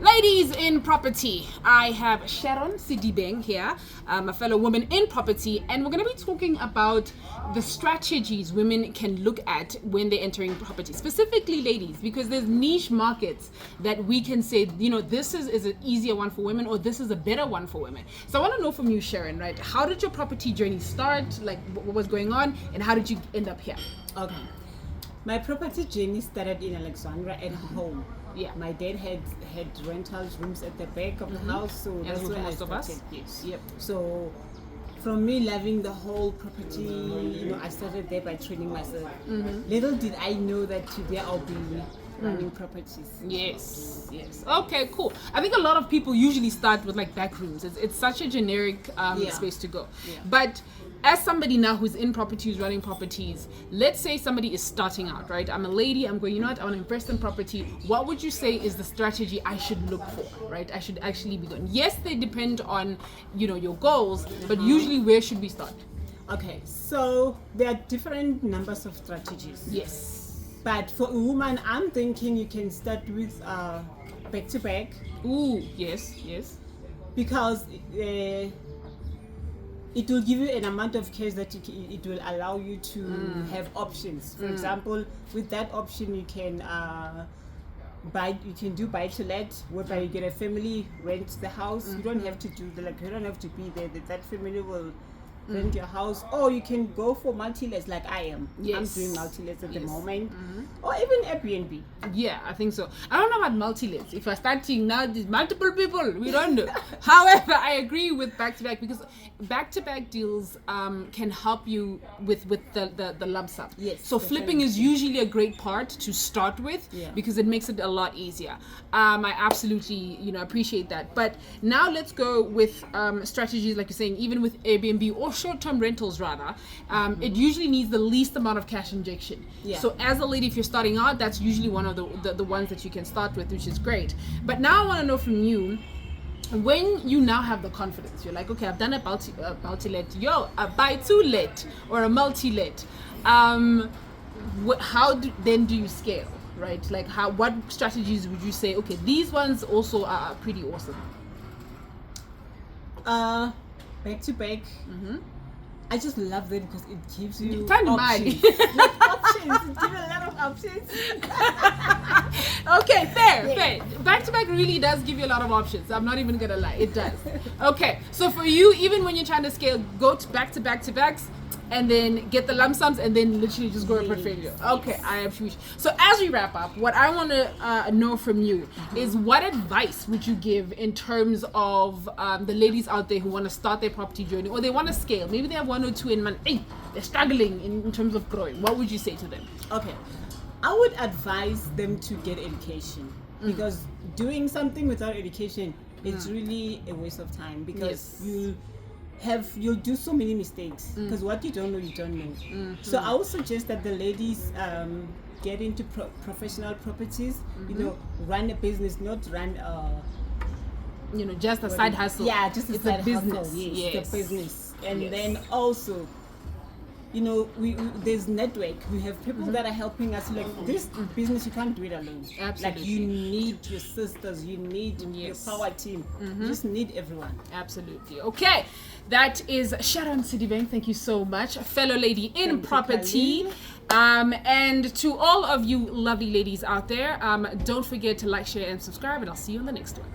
Ladies in property, I have Sharon Sidibeng here, a fellow woman in property, and we're going to be talking about the strategies women can look at when they're entering property, specifically ladies, because there's niche markets that we can say, you know, this is an easier one for women, or this is a better one for women. So I want to know from you, Sharon, right? How did your property journey start? Like, what was going on, and how did you end up here? Okay. My property journey started in Alexandra at home. Yeah. My dad had rental rooms at the back of the house, so As that's with when I most of us. started. Yes. Yep. So from me loving the whole property, you know, I started there by training myself. Little did I know that today I'll be running properties. Yes. Okay, cool. I think a lot of people usually start with like back rooms. It's such a generic space to go. Yeah. But as somebody now who's in property, who's running properties, let's say somebody is starting out, right? I'm a lady, I'm going, you know what, I want to invest in property. What would you say is the strategy I should look for, right? I should actually be doing. Yes, they depend on, you know, your goals, but usually where should we start? Okay, so there are different numbers of strategies. Yes. But for a woman, I'm thinking you can start with back to back. Ooh, yes. Because it will give you an amount of cash that it will allow you to have options. For example, with that option, you can do buy to let, whereby you get a family rent the house. You don't have to you don't have to be there. That family will rent your house, or you can go for multi-lets like I am. Yes. I'm doing multi-lets at the moment, or even Airbnb. Yeah, I think so. I don't know about multi-lets. If we're starting now, there's multiple people. We don't know. However, I agree with back-to-back, because back-to-back deals can help you with the lump sum. Yes, So flipping is usually a great part to start with, because it makes it a lot easier. I absolutely, appreciate that. But now let's go with strategies, like you're saying, even with Airbnb or short-term rentals rather. It usually needs the least amount of cash injection. Yeah. So as a lady, if you're starting out, that's usually one of the ones that you can start with, which is great. But now I want to know from you, when you now have the confidence, you're like, okay, I've done a multi-let, a buy-to-let or a multi-let. How do you scale, right? Like what strategies would you say, okay, these ones also are pretty awesome? Back to back. I just love them because it gives you options. Options. It gives you a lot of options. Okay, fair. Back to back really does give you a lot of options. I'm not even gonna lie, it does. Okay, so for you, even when you're trying to scale, go to back to backs, and then get the lump sums, and then literally just grow a portfolio. Okay, I appreciate. So as we wrap up, what I want to know from you is, what advice would you give in terms of the ladies out there who want to start their property journey, or they want to scale? Maybe they have one or two in mind. Hey, they're struggling in terms of growing. What would you say to them? Okay, I would advise them to get education, because doing something without education, it's really a waste of time, because you'll do so many mistakes, because what you don't know, you don't know. So I would suggest that the ladies get into professional properties, run a business, not run just a side hustle. Yeah, just a side business. hustle. Yes, the business. And then also, there's network. We have people that are helping us. Like this business, you can't do it alone. Absolutely. Like you need your sisters, you need your power team. You just need everyone. Absolutely. Okay, that is Sharon Sidibeng. Thank you so much, fellow lady in property. And to all of you lovely ladies out there, don't forget to like, share, and subscribe. And I'll see you on the next one.